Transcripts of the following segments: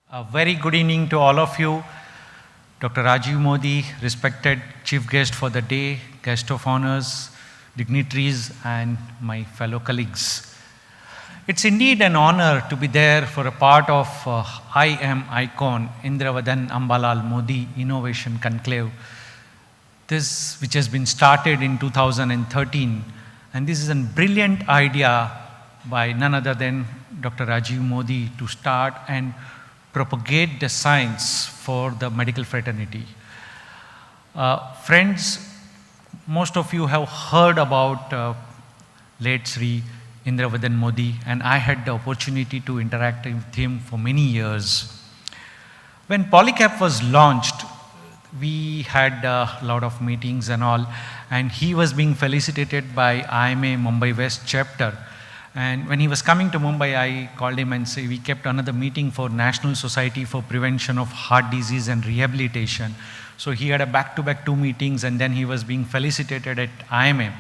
A very good evening to all of you. Dr. Rajiv Modi, respected chief guest for the day, guest of honors, dignitaries, and my fellow colleagues. It's indeed an honor to be there for a part of IAMICON, Indravadan Ambalal Modi Innovation Conclave, this which has been started in 2013. And this is a brilliant idea by none other than Dr. Rajiv Modi to start and propagate the science for the medical fraternity. Friends, most of you have heard about late Sri Indravadan Modi, and I had the opportunity to interact with him for many years. When Polycap was launched, we had a lot of meetings and all, and he was being felicitated by IMA Mumbai West chapter. And when he was coming to Mumbai, I called him and said, we kept another meeting for National Society for Prevention of Heart Disease and Rehabilitation. So he had a back-to-back 2 meetings, and then he was being felicitated at IMA.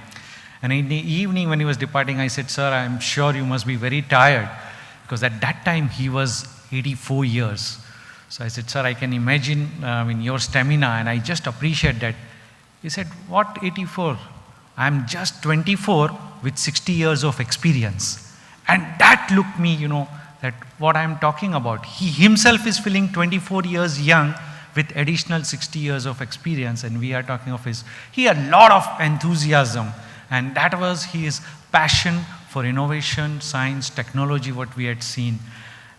And in the evening when he was departing, I said, sir, I'm sure you must be very tired, because at that time he was 84 years. So I said, sir, I can imagine your stamina, and I just appreciate that. He said, what 84? I'm just 24 with 60 years of experience. And that looked me, that what I'm talking about. He himself is feeling 24 years young with additional 60 years of experience, and we are talking of he had a lot of enthusiasm, and that was his passion for innovation, science, technology, what we had seen.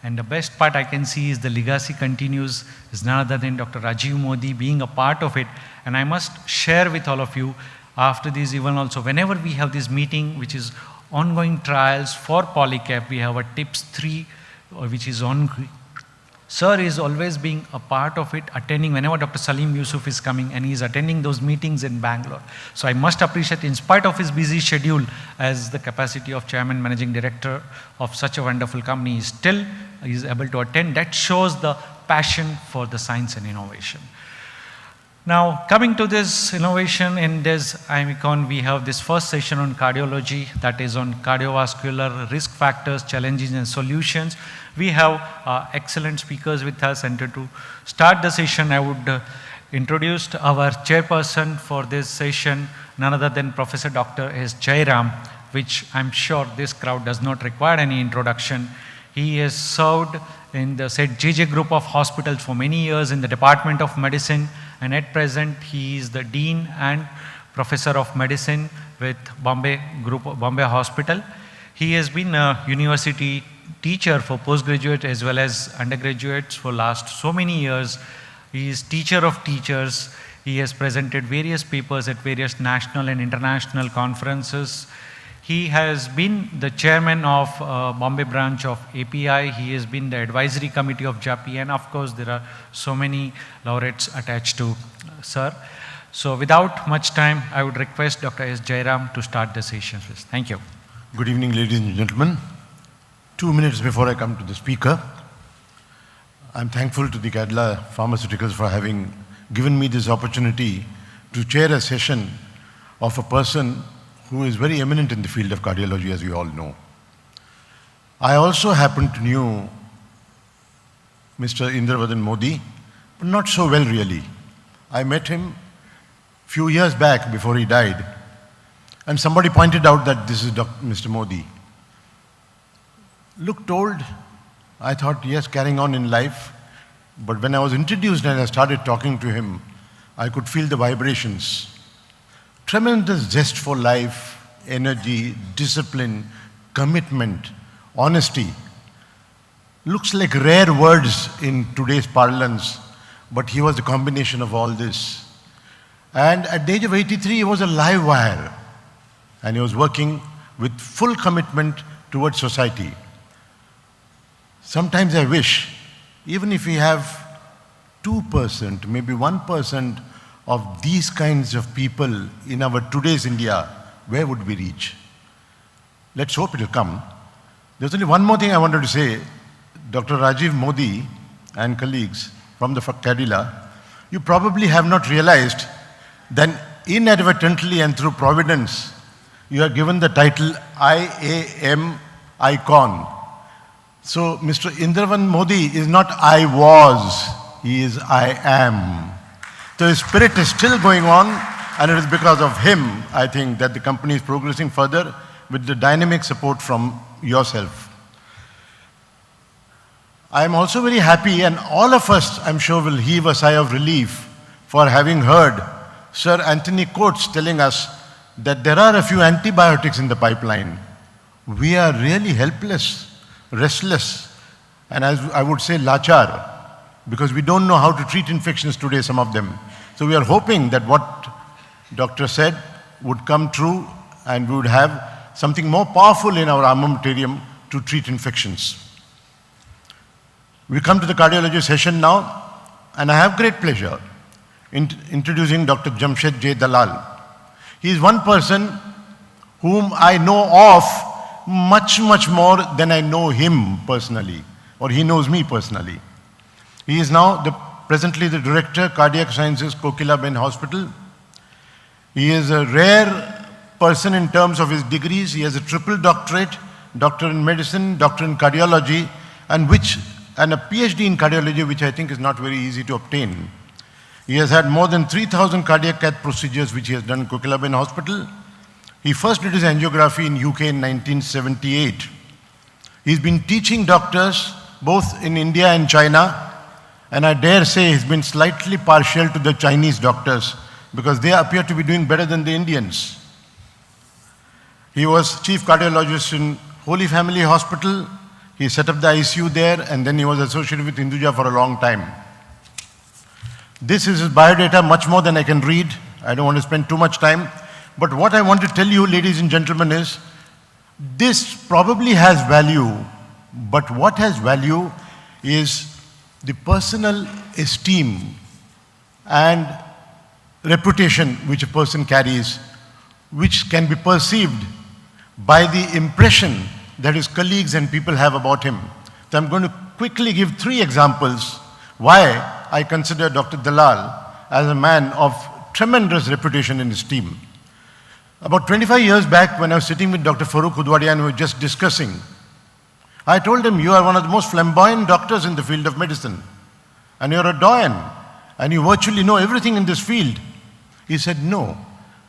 And the best part I can see is the legacy continues, is none other than Dr. Rajiv Modi being a part of it. And I must share with all of you, after this even also, whenever we have this meeting, which is ongoing trials for Polycap, we have a tips 3, which is ongoing. Sir is always being a part of it, attending whenever Dr. Salim Yusuf is coming, and he is attending those meetings in Bangalore. So I must appreciate, in spite of his busy schedule as the capacity of chairman, managing director of such a wonderful company, he still is able to attend. That shows the passion for the science and innovation. Now, coming to this innovation in this IAMICON, we have this first session on cardiology, that is on cardiovascular risk factors, challenges and solutions. We have excellent speakers with us, and to start the session, I would introduce our chairperson for this session, none other than Professor Dr. S. Jairam, which I'm sure this crowd does not require any introduction. He has served in the said JJ group of hospitals for many years in the Department of Medicine, and at present he is the Dean and Professor of Medicine with Bombay Hospital. He has been a university teacher for postgraduate as well as undergraduates for last so many years. He is teacher of teachers. He has presented various papers at various national and international conferences. He has been the chairman of Bombay branch of API. He has been the advisory committee of JAPI, and of course there are so many laureates attached to sir. So without much time, I would request Dr. S. Jairam to start the session. Thank you. Good evening, ladies and gentlemen. 2 minutes before I come to the speaker, I'm thankful to the Cadila Pharmaceuticals for having given me this opportunity to chair a session of a person who is very eminent in the field of cardiology, as we all know. I also happen to know Mr. Indravadan Modi, but not so well really. I met him a few years back before he died, and somebody pointed out that this is Mr. Modi. Looked old. I thought, yes, carrying on in life. But when I was introduced and I started talking to him, I could feel the vibrations. Tremendous zest for life, energy, discipline, commitment, honesty. Looks like rare words in today's parlance, but he was a combination of all this. And at the age of 83, he was a live wire, and he was working with full commitment towards society. Sometimes I wish, even if we have 2%, maybe 1% of these kinds of people in our today's India, where would we reach? Let's hope it will come. There's only one more thing I wanted to say. Dr. Rajiv Modi and colleagues from the Cadila, you probably have not realized that inadvertently and through providence, you are given the title IAMICON. So Mr. Indravan Modi is not I was, he is I am. So his spirit is still going on, and it is because of him, I think, that the company is progressing further with the dynamic support from yourself. I am also very happy, and all of us, I'm sure, will heave a sigh of relief for having heard Sir Anthony Coates telling us that there are a few antibiotics in the pipeline. We are really helpless, restless, and as I would say, lachar, because we don't know how to treat infections today, some of them. So we are hoping that what doctor said would come true, and we would have something more powerful in our armamentarium to treat infections. We come to the cardiology session now, and I have great pleasure in introducing Dr. Jamshed J. Dalal. He is one person whom I know of much, much more than I know him personally, or he knows me personally. He is now presently the Director, Cardiac Sciences, Kokilaben Hospital. He is a rare person in terms of his degrees. He has a triple doctorate, doctor in medicine, doctor in cardiology, and a PhD in cardiology, which I think is not very easy to obtain. He has had more than 3,000 cardiac cath procedures which he has done in Kokilaben Hospital. He first did his angiography in UK in 1978. He's been teaching doctors both in India and China, and I dare say he's been slightly partial to the Chinese doctors because they appear to be doing better than the Indians. He was chief cardiologist in Holy Family Hospital. He set up the ICU there, and then he was associated with Hinduja for a long time. This is his biodata, much more than I can read. I don't want to spend too much time. But what I want to tell you, ladies and gentlemen, is this probably has value, but what has value is the personal esteem and reputation which a person carries, which can be perceived by the impression that his colleagues and people have about him. So I'm going to quickly give 3 examples why I consider Dr. Dalal as a man of tremendous reputation and esteem. About 25 years back, when I was sitting with Dr. Farooq Udwadia and we were just discussing, I told him, you are one of the most flamboyant doctors in the field of medicine, and you're a doyen, and you virtually know everything in this field. He said, no,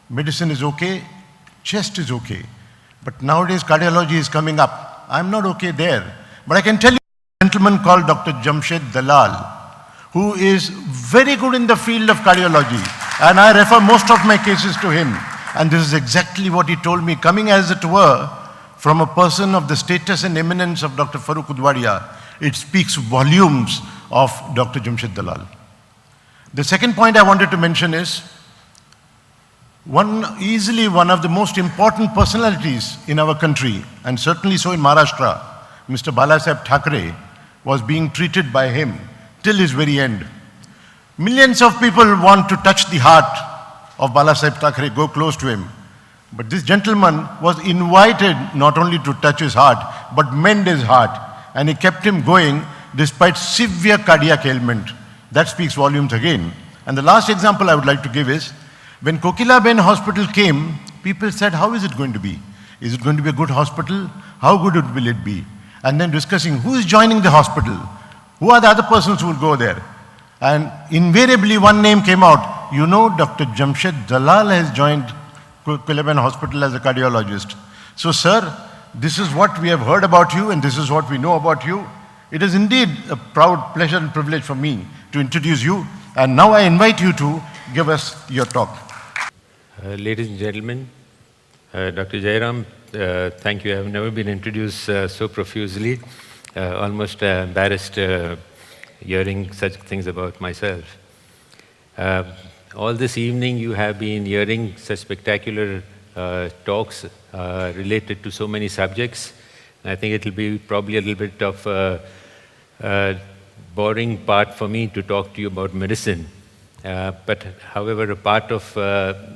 medicine is okay, chest is okay. But nowadays, cardiology is coming up. I'm not okay there. But I can tell you a gentleman called Dr. Jamshed Dalal, who is very good in the field of cardiology. And I refer most of my cases to him. And this is exactly what he told me, coming as it were from a person of the status and eminence of Dr. Farooq Udwadia. It speaks volumes of Dr. Jamshed Dalal. The second point I wanted to mention is, easily one of the most important personalities in our country, and certainly so in Maharashtra, Mr. Balasaheb Thackeray, was being treated by him till his very end. Millions of people want to touch the heart of Balasaheb Thackeray, go close to him. But this gentleman was invited not only to touch his heart, but mend his heart. And he kept him going despite severe cardiac ailment. That speaks volumes again. And the last example I would like to give is, when Kokilaben Hospital came, people said, how is it going to be? Is it going to be a good hospital? How good will it be? And then discussing who is joining the hospital? Who are the other persons who will go there? And invariably one name came out. You know, Dr. Jamshed Dalal has joined Kokilaben Hospital as a cardiologist. So, sir, this is what we have heard about you and this is what we know about you. It is indeed a proud pleasure and privilege for me to introduce you. And now I invite you to give us your talk. Ladies and gentlemen, Dr. Jairam, thank you. I have never been introduced so profusely, almost embarrassed hearing such things about myself. All this evening you have been hearing such spectacular talks related to so many subjects. I think it will be probably a little bit of a boring part for me to talk to you about medicine. But however, a part of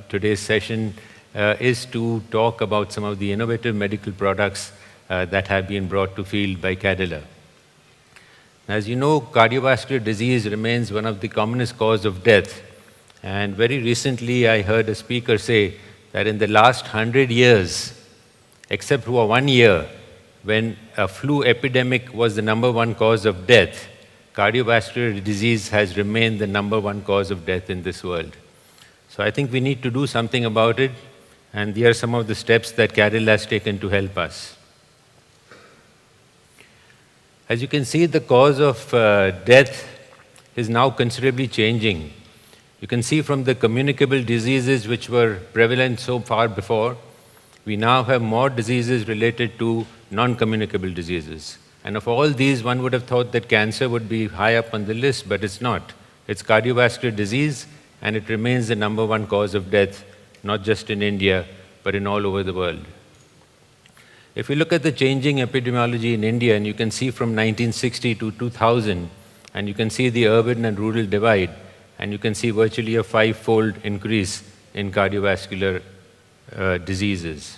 today's session is to talk about some of the innovative medical products that have been brought to field by Cadila. As you know, cardiovascular disease remains one of the commonest cause of death. And very recently, I heard a speaker say that in the last 100 years, except for 1 year, when a flu epidemic was the #1 cause of death, cardiovascular disease has remained the #1 cause of death in this world. So I think we need to do something about it, and here are some of the steps that Carol has taken to help us. As you can see, the cause of death is now considerably changing. You can see from the communicable diseases which were prevalent so far before, we now have more diseases related to non-communicable diseases. And of all these, one would have thought that cancer would be high up on the list, but it's not. It's cardiovascular disease, and it remains the #1 cause of death, not just in India, but in all over the world. If you look at the changing epidemiology in India, and you can see from 1960 to 2000, and you can see the urban and rural divide, and you can see virtually a 5-fold increase in cardiovascular diseases.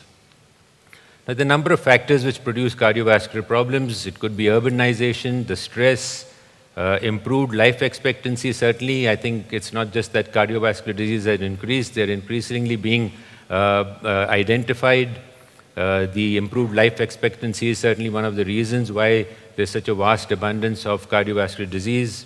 Now, the number of factors which produce cardiovascular problems, it could be urbanization, the stress, improved life expectancy. Certainly, I think it's not just that cardiovascular disease has increased, they're increasingly being identified. The improved life expectancy is certainly one of the reasons why there's such a vast abundance of cardiovascular disease.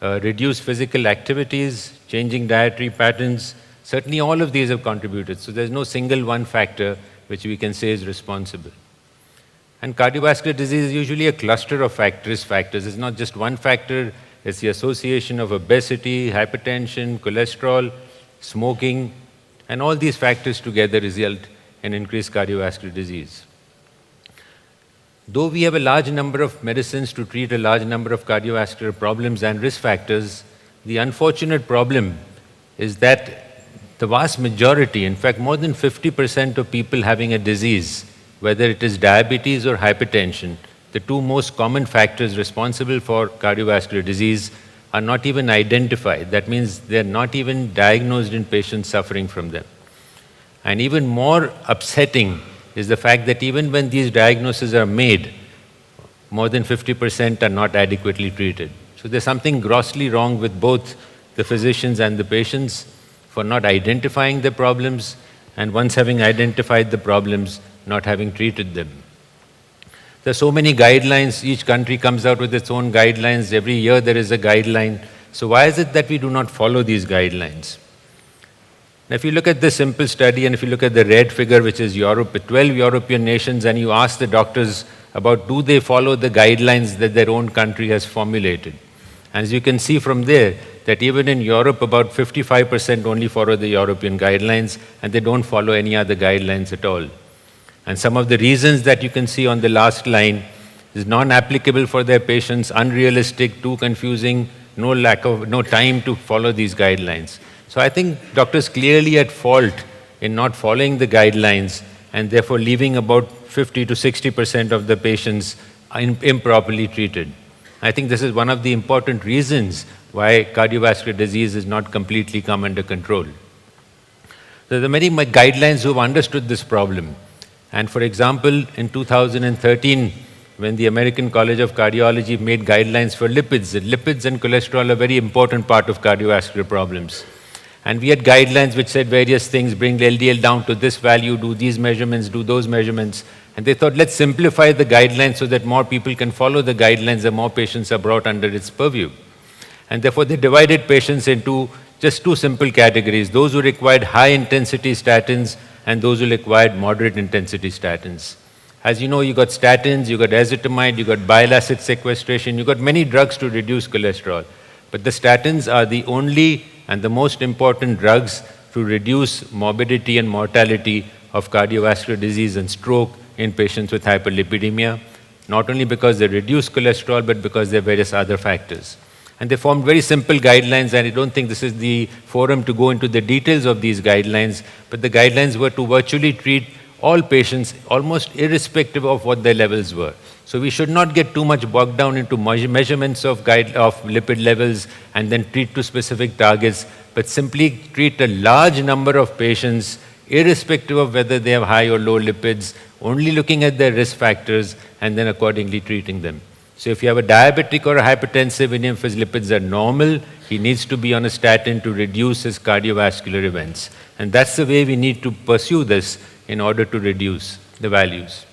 Reduced physical activities, changing dietary patterns, certainly all of these have contributed. So there's no single one factor which we can say is responsible. And cardiovascular disease is usually a cluster of risk factors. It's not just one factor, it's the association of obesity, hypertension, cholesterol, smoking, and all these factors together result in increased cardiovascular disease. Though we have a large number of medicines to treat a large number of cardiovascular problems and risk factors, the unfortunate problem is that the vast majority, in fact more than 50% of people having a disease, whether it is diabetes or hypertension, the two most common factors responsible for cardiovascular disease are not even identified. That means they're not even diagnosed in patients suffering from them. And even more upsetting is the fact that even when these diagnoses are made, more than 50% are not adequately treated. So there's something grossly wrong with both the physicians and the patients for not identifying the problems, and once having identified the problems, not having treated them. There are so many guidelines. Each country comes out with its own guidelines. Every year there is a guideline. So why is it that we do not follow these guidelines? Now, if you look at this simple study, and if you look at the red figure, which is Europe, 12 European nations, and you ask the doctors about do they follow the guidelines that their own country has formulated. And as you can see from there, that even in Europe, about 55% only follow the European guidelines, and they don't follow any other guidelines at all. And some of the reasons that you can see on the last line is non-applicable for their patients, unrealistic, too confusing, no time to follow these guidelines. So I think doctors clearly at fault in not following the guidelines, and therefore leaving about 50 to 60% of the patients improperly treated. I think this is one of the important reasons why cardiovascular disease has not completely come under control. So there are many guidelines who have understood this problem. And for example, in 2013, when the American College of Cardiology made guidelines for lipids and cholesterol are a very important part of cardiovascular problems. And we had guidelines which said various things, bring the LDL down to this value, do these measurements, do those measurements. And they thought, let's simplify the guidelines so that more people can follow the guidelines and more patients are brought under its purview. And therefore, they divided patients into just two simple categories, those who required high-intensity statins and those who required moderate-intensity statins. As you know, you got statins, you got ezetimibe, you got bile acid sequestration, you got many drugs to reduce cholesterol. But the statins are the only and the most important drugs to reduce morbidity and mortality of cardiovascular disease and stroke in patients with hyperlipidemia, not only because they reduce cholesterol, but because there are various other factors. And they formed very simple guidelines, and I don't think this is the forum to go into the details of these guidelines, but the guidelines were to virtually treat all patients almost irrespective of what their levels were. So we should not get too much bogged down into measurements of lipid levels and then treat to specific targets, but simply treat a large number of patients irrespective of whether they have high or low lipids, only looking at their risk factors and then accordingly treating them. So if you have a diabetic or a hypertensive and if his lipids are normal, he needs to be on a statin to reduce his cardiovascular events. And that's the way we need to pursue this in order to reduce the values.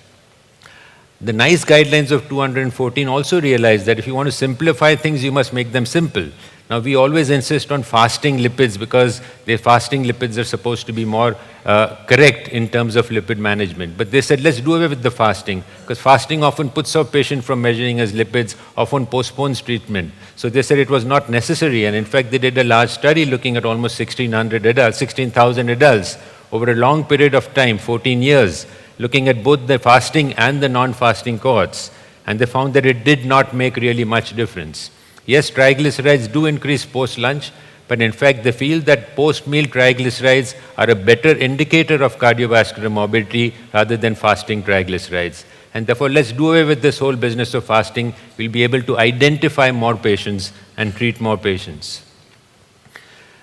The NICE guidelines of 214 also realize that if you want to simplify things, you must make them simple. Now, we always insist on fasting lipids because the fasting lipids are supposed to be more correct in terms of lipid management. But they said, let's do away with the fasting, because fasting often puts off patient from measuring his lipids, often postpones treatment. So they said it was not necessary. And in fact, they did a large study looking at almost 16,000 adults over a long period of time, 14 years, looking at both the fasting and the non-fasting cohorts. And they found that it did not make really much difference. Yes, triglycerides do increase post-lunch, but in fact, they feel that post-meal triglycerides are a better indicator of cardiovascular morbidity rather than fasting triglycerides. And therefore, let's do away with this whole business of fasting. We'll be able to identify more patients and treat more patients.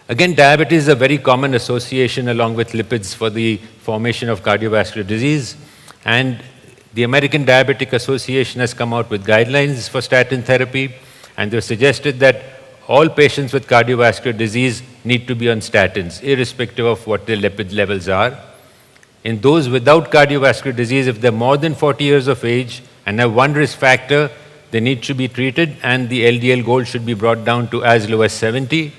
Again, diabetes is a very common association along with lipids for the formation of cardiovascular disease. And the American Diabetic Association has come out with guidelines for statin therapy. And they've suggested that all patients with cardiovascular disease need to be on statins, irrespective of what their lipid levels are. In those without cardiovascular disease, if they're more than 40 years of age and have one risk factor, they need to be treated, and the LDL goal should be brought down to as low as 70.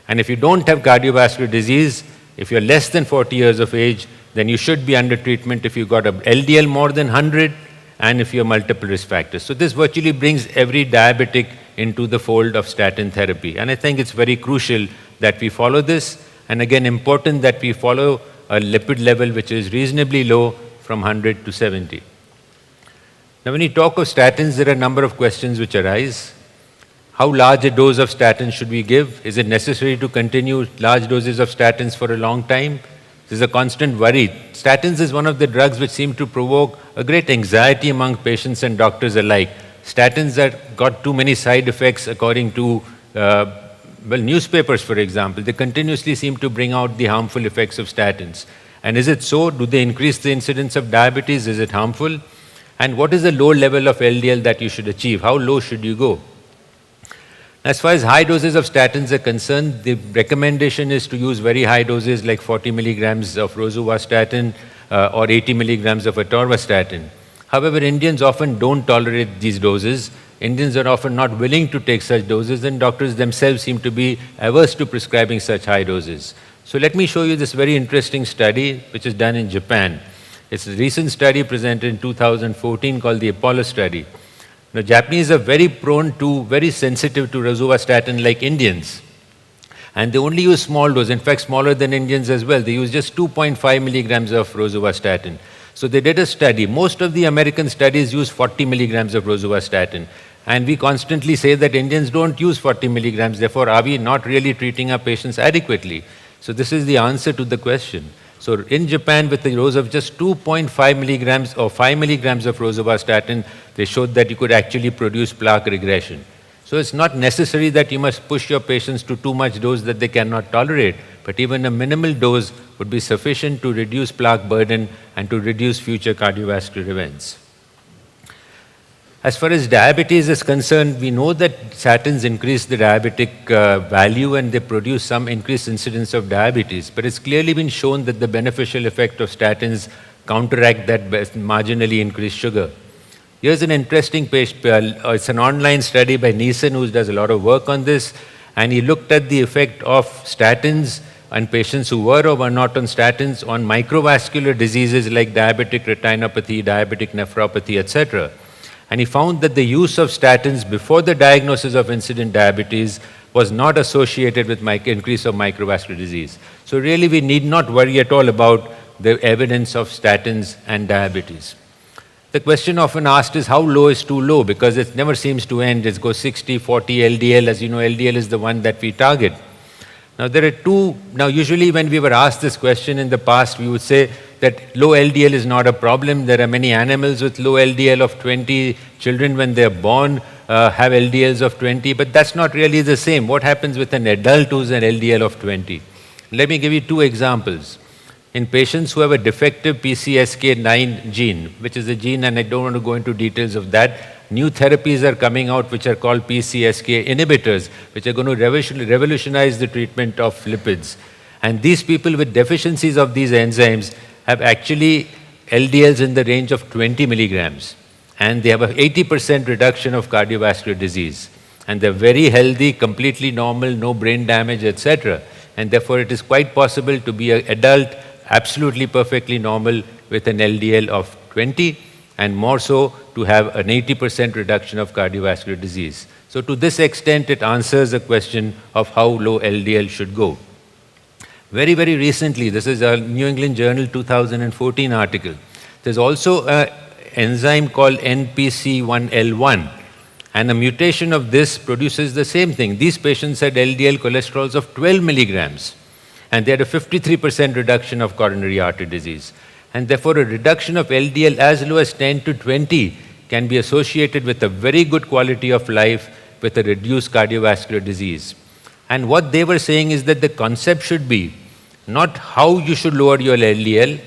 And if you don't have cardiovascular disease, if you're less than 40 years of age, then you should be under treatment if you've got a LDL more than 100 and if you have multiple risk factors. So this virtually brings every diabetic into the fold of statin therapy. And I think it's very crucial that we follow this. And again, important that we follow a lipid level which is reasonably low from 100 to 70. Now, when you talk of statins, there are a number of questions which arise. How large a dose of statins should we give? Is it necessary to continue large doses of statins for a long time? This is a constant worry. Statins is one of the drugs which seem to provoke a great anxiety among patients and doctors alike. Statins have got too many side effects according to, newspapers, for example. They continuously seem to bring out the harmful effects of statins. And is it so? Do they increase the incidence of diabetes? Is it harmful? And what is the low level of LDL that you should achieve? How low should you go? As far as high doses of statins are concerned, the recommendation is to use very high doses like 40 milligrams of rosuvastatin or 80 milligrams of atorvastatin. However, Indians often don't tolerate these doses. Indians are often not willing to take such doses, and doctors themselves seem to be averse to prescribing such high doses. So let me show you this very interesting study which is done in Japan. It's a recent study presented in 2014 called the Apollo study. Now, Japanese are very very sensitive to rosuvastatin like Indians. And they only use small dose, in fact, smaller than Indians as well. They use just 2.5 milligrams of rosuvastatin. So they did a study. Most of the American studies use 40 milligrams of rosuvastatin. And we constantly say that Indians don't use 40 milligrams, therefore are we not really treating our patients adequately? So this is the answer to the question. So in Japan, with the dose of just 2.5 milligrams or 5 milligrams of rosuvastatin, they showed that you could actually produce plaque regression. So it's not necessary that you must push your patients to too much dose that they cannot tolerate, but even a minimal dose would be sufficient to reduce plaque burden and to reduce future cardiovascular events. As far as diabetes is concerned, we know that statins increase the diabetic value and they produce some increased incidence of diabetes. But it's clearly been shown that the beneficial effect of statins counteract that marginally increased sugar. Here's an interesting it's an online study by Neeson, who does a lot of work on this. And he looked at the effect of statins on patients who were or were not on statins on microvascular diseases like diabetic retinopathy, diabetic nephropathy, etc. And he found that the use of statins before the diagnosis of incident diabetes was not associated with increase of microvascular disease. So really we need not worry at all about the evidence of statins and diabetes. The question often asked is how low is too low, because it never seems to end. It goes 60, 40 LDL. As you know, LDL is the one that we target. Now there are usually when we were asked this question in the past, we would say that low LDL is not a problem. There are many animals with low LDL of 20. Children, when they're born, have LDLs of 20, but that's not really the same. What happens with an adult who's an LDL of 20? Let me give you two examples. In patients who have a defective PCSK9 gene, which is a gene, and I don't want to go into details of that, new therapies are coming out which are called PCSK inhibitors, which are going to revolutionize the treatment of lipids. And these people with deficiencies of these enzymes have actually LDLs in the range of 20 milligrams, and they have a 80% reduction of cardiovascular disease. And they're very healthy, completely normal, no brain damage, etc. And therefore, it is quite possible to be an adult, absolutely perfectly normal with an LDL of 20, and more so to have an 80% reduction of cardiovascular disease. So to this extent, it answers the question of how low LDL should go. Very, very recently, this is a New England Journal 2014 article. There's also an enzyme called NPC1L1, and a mutation of this produces the same thing. These patients had LDL cholesterols of 12 milligrams, and they had a 53% reduction of coronary artery disease. And therefore, a reduction of LDL as low as 10 to 20 can be associated with a very good quality of life with a reduced cardiovascular disease. And what they were saying is that the concept should be not how you should lower your LDL,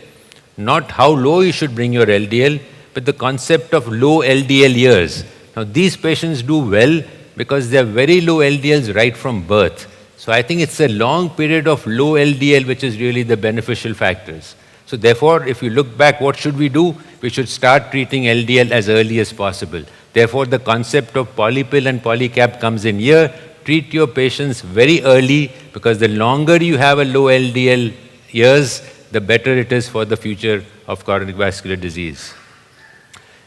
not how low you should bring your LDL, but the concept of low LDL years. Now, these patients do well because they have very low LDLs right from birth. So I think it's a long period of low LDL which is really the beneficial factors. So therefore, if you look back, what should we do? We should start treating LDL as early as possible. Therefore, the concept of polypill and polycap comes in here. Treat your patients very early, because the longer you have a low LDL years, the better it is for the future of cardiovascular disease.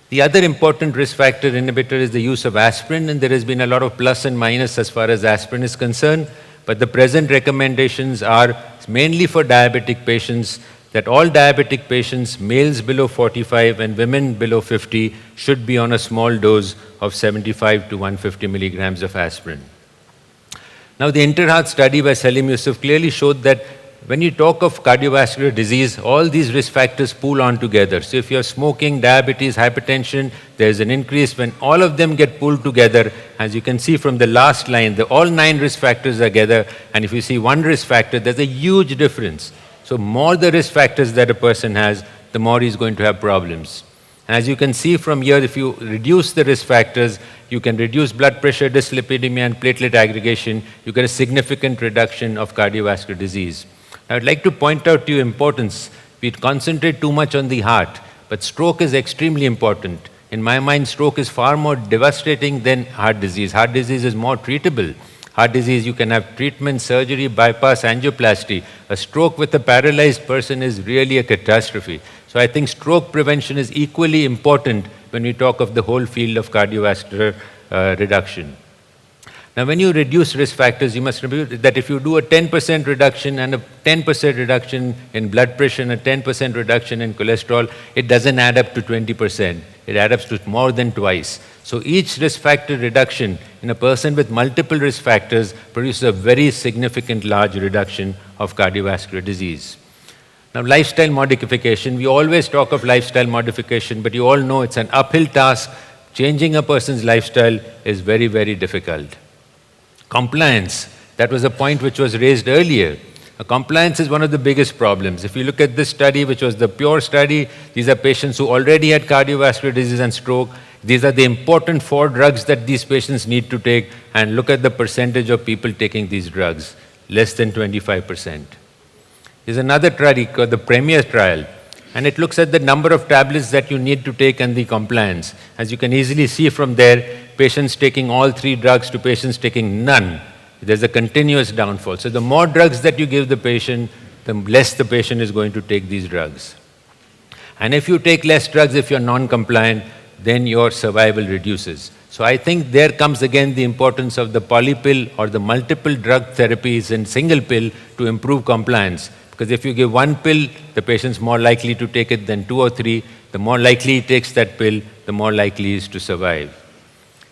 The other important risk factor inhibitor is the use of aspirin, and there has been a lot of plus and minus as far as aspirin is concerned. But the present recommendations are mainly for diabetic patients, that all diabetic patients, males below 45 and women below 50, should be on a small dose of 75 to 150 milligrams of aspirin. Now, the Interheart study by Salim Yusuf clearly showed that when you talk of cardiovascular disease, all these risk factors pool on together. So if you're smoking, diabetes, hypertension, there's an increase. When all of them get pulled together, as you can see from the last line, all 9 risk factors are together, and if you see one risk factor, there's a huge difference. So more the risk factors that a person has, the more he's going to have problems. And as you can see from here, if you reduce the risk factors, you can reduce blood pressure, dyslipidemia, and platelet aggregation. You get a significant reduction of cardiovascular disease. Now, I'd like to point out to you importance. We concentrate too much on the heart, but stroke is extremely important. In my mind, stroke is far more devastating than heart disease. Heart disease is more treatable. Heart disease, you can have treatment, surgery, bypass, angioplasty. A stroke with a paralyzed person is really a catastrophe. So I think stroke prevention is equally important when we talk of the whole field of cardiovascular reduction. Now, when you reduce risk factors, you must remember that if you do a 10% reduction and a 10% reduction in blood pressure and a 10% reduction in cholesterol, it doesn't add up to 20%. It adds up to more than twice. So each risk factor reduction in a person with multiple risk factors produces a very significant large reduction of cardiovascular disease. Now, lifestyle modification, we always talk of lifestyle modification, but you all know it's an uphill task. Changing a person's lifestyle is very, very difficult. Compliance, that was a point which was raised earlier. Compliance is one of the biggest problems. If you look at this study, which was the PURE study, these are patients who already had cardiovascular disease and stroke. These are the important 4 drugs that these patients need to take, and look at the percentage of people taking these drugs, less than 25%. There's another trial called the PREMIER trial, and it looks at the number of tablets that you need to take and the compliance. As you can easily see from there, patients taking all 3 drugs to patients taking none. There's a continuous downfall. So the more drugs that you give the patient, the less the patient is going to take these drugs. And if you take less drugs, if you're non-compliant, then your survival reduces. So I think there comes again the importance of the polypill or the multiple drug therapies in single pill to improve compliance. Because if you give 1 pill, the patient's more likely to take it than 2 or 3. The more likely he takes that pill, the more likely he is to survive.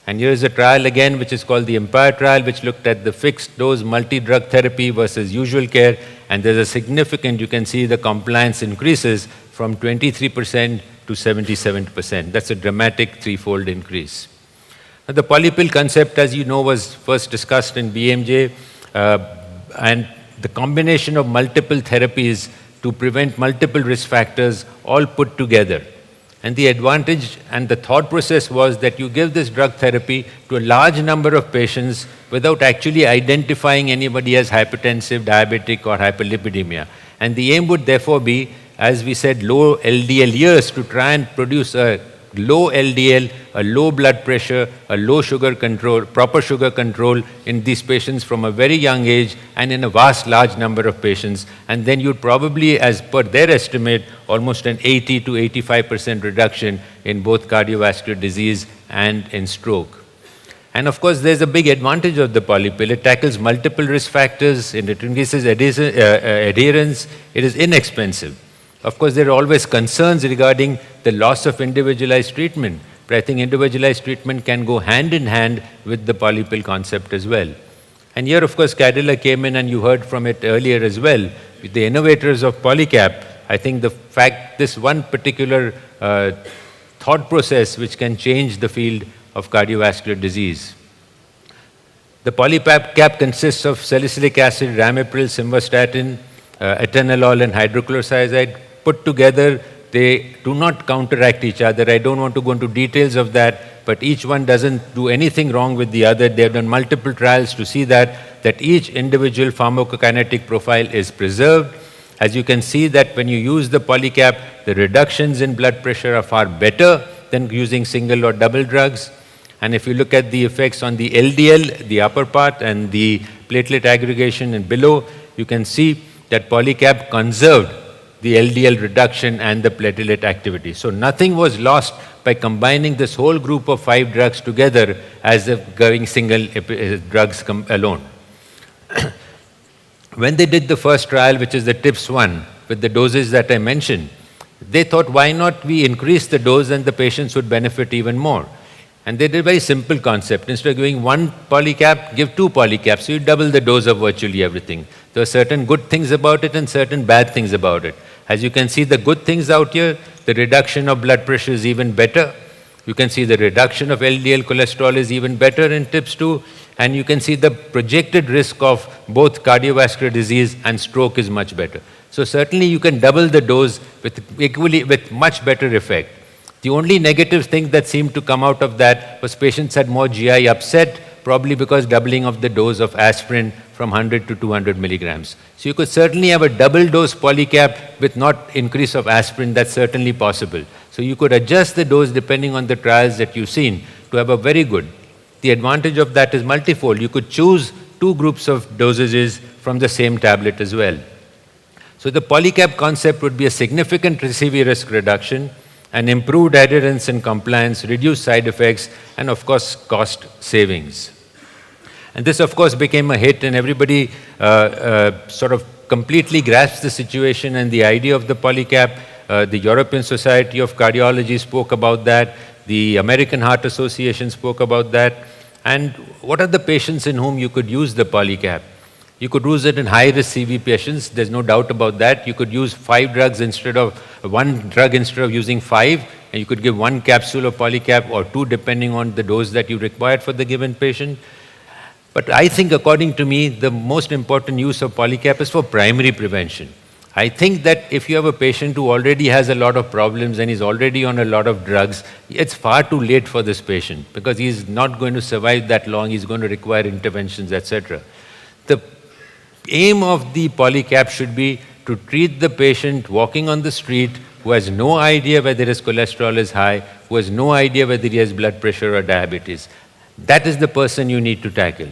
And here is a trial again, which is called the EMPIRE trial, which looked at the fixed dose multi-drug therapy versus usual care. And there's a significant, you can see the compliance increases from 23% to 77%. That's a dramatic 3-fold increase. Now, the polypill concept, as you know, was first discussed in BMJ, and the combination of multiple therapies to prevent multiple risk factors all put together. And the advantage and the thought process was that you give this drug therapy to a large number of patients without actually identifying anybody as hypertensive, diabetic, or hyperlipidemia. And the aim would therefore be as we said, low LDL years to try and produce a low LDL, a low blood pressure, a low sugar control, proper sugar control in these patients from a very young age and in a vast large number of patients. And then you'd probably, as per their estimate, almost an 80 to 85% reduction in both cardiovascular disease and in stroke. And of course, there's a big advantage of the polypill. It tackles multiple risk factors, and it increases adherence. It is inexpensive. Of course, there are always concerns regarding the loss of individualized treatment, but I think individualized treatment can go hand in hand with the polypill concept as well. And here, of course, Cadila came in, and you heard from it earlier as well. With the innovators of Polycap, I think the fact, this one particular thought process which can change the field of cardiovascular disease. The Polycap consists of salicylic acid, ramipril, simvastatin, atenolol, and hydrochlorothiazide. Put together, they do not counteract each other. I don't want to go into details of that, but each one doesn't do anything wrong with the other. They have done multiple trials to see that each individual pharmacokinetic profile is preserved. As you can see that when you use the Polycap, the reductions in blood pressure are far better than using single or double drugs. And if you look at the effects on the LDL, the upper part, and the platelet aggregation and below, you can see that Polycap conserved the LDL reduction and the platelet activity. So nothing was lost by combining this whole group of 5 drugs together as if going single drugs alone. When they did the first trial, which is the TIPS 1, with the doses that I mentioned, they thought, why not we increase the dose and the patients would benefit even more? And they did a very simple concept. Instead of giving 1 Polycap, give 2 Polycaps. So you double the dose of virtually everything. There are certain good things about it and certain bad things about it. As you can see, the good things out here, the reduction of blood pressure is even better. You can see the reduction of LDL cholesterol is even better in TIPS 2. And you can see the projected risk of both cardiovascular disease and stroke is much better. So certainly you can double the dose with much better effect. The only negative thing that seemed to come out of that was patients had more GI upset, probably because doubling of the dose of aspirin from 100 to 200 milligrams. So you could certainly have a double dose Polycap with not increase of aspirin. That's certainly possible. So you could adjust the dose depending on the trials that you've seen to have a very good. The advantage of that is multifold. You could choose 2 groups of dosages from the same tablet as well. So the Polycap concept would be a significant CV risk reduction, and improved adherence and compliance, reduced side effects, and of course, cost savings. And this, of course, became a hit, and everybody sort of completely grasped the situation and the idea of the Polycap. The European Society of Cardiology spoke about that. The American Heart Association spoke about that. And what are the patients in whom you could use the Polycap? You could use it in high-risk CV patients. There's no doubt about that. You could use 5 drugs instead of 1 drug instead of using 5, and you could give 1 capsule of Polycap or 2 depending on the dose that you required for the given patient. But I think, according to me, the most important use of Polycap is for primary prevention. I think that if you have a patient who already has a lot of problems and is already on a lot of drugs, it's far too late for this patient because he's not going to survive that long. He's going to require interventions, etc. The aim of the Polycap should be to treat the patient walking on the street who has no idea whether his cholesterol is high, who has no idea whether he has blood pressure or diabetes. That is the person you need to tackle.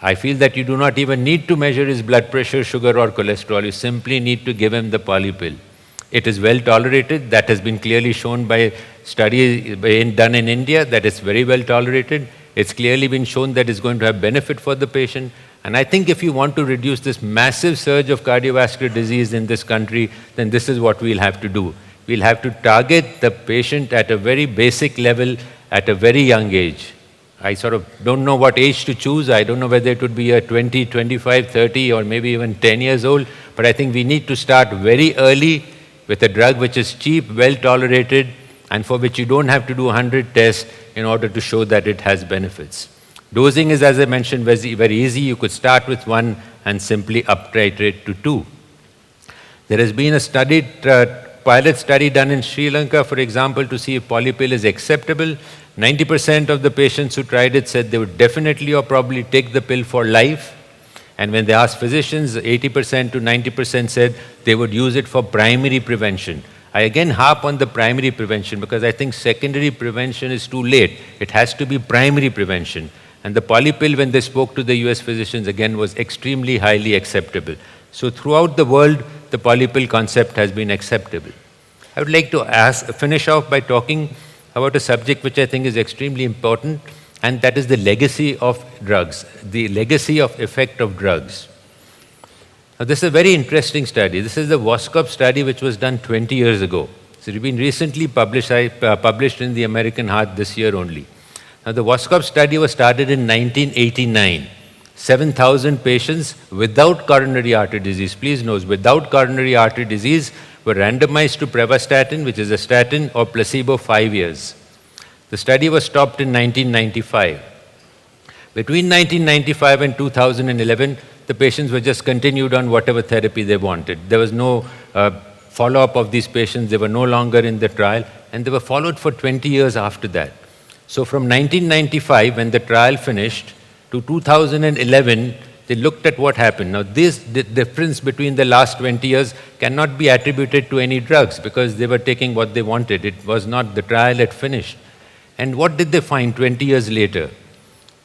I feel that you do not even need to measure his blood pressure, sugar or cholesterol. You simply need to give him the polypill. It is well tolerated. That has been clearly shown by studies done in India that it's very well tolerated. It's clearly been shown that it's going to have benefit for the patient. And I think if you want to reduce this massive surge of cardiovascular disease in this country, then this is what we'll have to do. We'll have to target the patient at a very basic level at a very young age. I sort of don't know what age to choose. I don't know whether it would be a 20, 25, 30, or maybe even 10 years old. But I think we need to start very early with a drug which is cheap, well tolerated, and for which you don't have to do 100 tests in order to show that it has benefits. Dosing is, as I mentioned, very easy. You could start with 1 and simply up-titrate to 2. There has been a pilot study done in Sri Lanka, for example, to see if polypill is acceptable. 90% of the patients who tried it said they would definitely or probably take the pill for life. And when they asked physicians, 80% to 90% said they would use it for primary prevention. I again harp on the primary prevention because I think secondary prevention is too late. It has to be primary prevention. And the polypill, when they spoke to the US physicians, again, was extremely highly acceptable. So throughout the world, the polypill concept has been acceptable. I would like to finish off by talking about a subject which I think is extremely important, and that is the legacy of drugs, the legacy of effect of drugs. Now, this is a very interesting study. This is the Voskop study which was done 20 years ago. So it's been recently published in the American Heart this year only. Now, the Voskop study was started in 1989. 7,000 patients without coronary artery disease, please note, without coronary artery disease, were randomized to pravastatin, which is a statin, or placebo 5 years. The study was stopped in 1995. Between 1995 and 2011, the patients were just continued on whatever therapy they wanted. There was no follow-up of these patients. They were no longer in the trial, and they were followed for 20 years after that. So from 1995, when the trial finished, to 2011, they looked at what happened. Now, this difference between the last 20 years cannot be attributed to any drugs because they were taking what they wanted. It was not, the trial had finished. And what did they find 20 years later?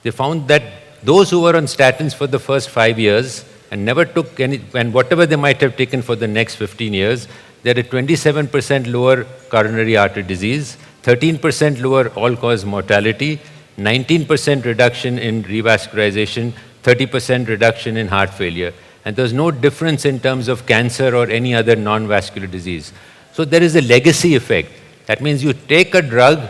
They found that those who were on statins for the first 5 years and never took any, and whatever they might have taken for the next 15 years, they had a 27% lower coronary artery disease, 13% lower all-cause mortality, 19% reduction in revascularization, 30% reduction in heart failure. And there's no difference in terms of cancer or any other non-vascular disease. So there is a legacy effect. That means you take a drug,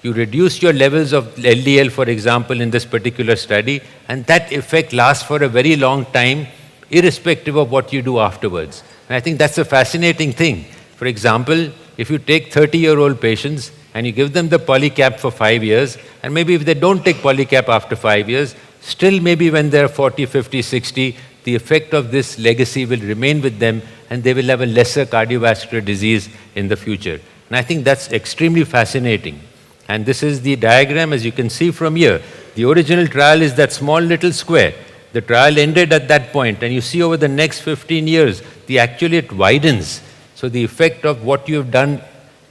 you reduce your levels of LDL, for example, in this particular study, and that effect lasts for a very long time, irrespective of what you do afterwards. And I think that's a fascinating thing. For example, if you take 30-year-old patients and you give them the polycap for 5 years, and maybe if they don't take polycap after 5 years, still maybe when they're 40, 50, 60, the effect of this legacy will remain with them and they will have a lesser cardiovascular disease in the future. And I think that's extremely fascinating. And this is the diagram, as you can see from here. The original trial is that small little square. The trial ended at that point, and you see over the next 15 years, actually it widens. So the effect of what you've done,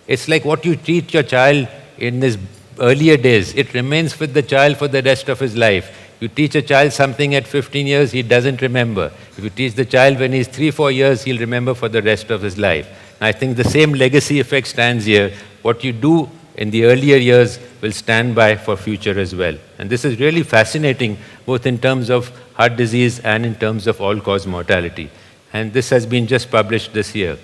it's like what you teach your child in his earlier days. It remains with the child for the rest of his life. You teach a child something at 15 years, he doesn't remember. If you teach the child when he's 3, 4 years, he'll remember for the rest of his life. And I think the same legacy effect stands here. What you do in the earlier years will stand by for future as well. And this is really fascinating, both in terms of heart disease and in terms of all-cause mortality. And this has been just published this year.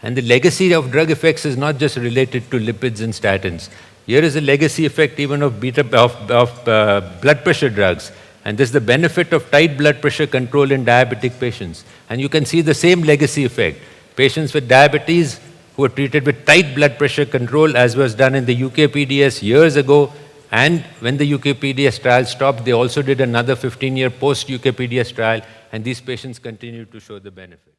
And the legacy of drug effects is not just related to lipids and statins. Here is a legacy effect even of blood pressure drugs. And this is the benefit of tight blood pressure control in diabetic patients. And you can see the same legacy effect. Patients with diabetes who were treated with tight blood pressure control, as was done in the UKPDS years ago, and when the UKPDS trial stopped, they also did another 15-year post-UKPDS trial, and these patients continued to show the benefit.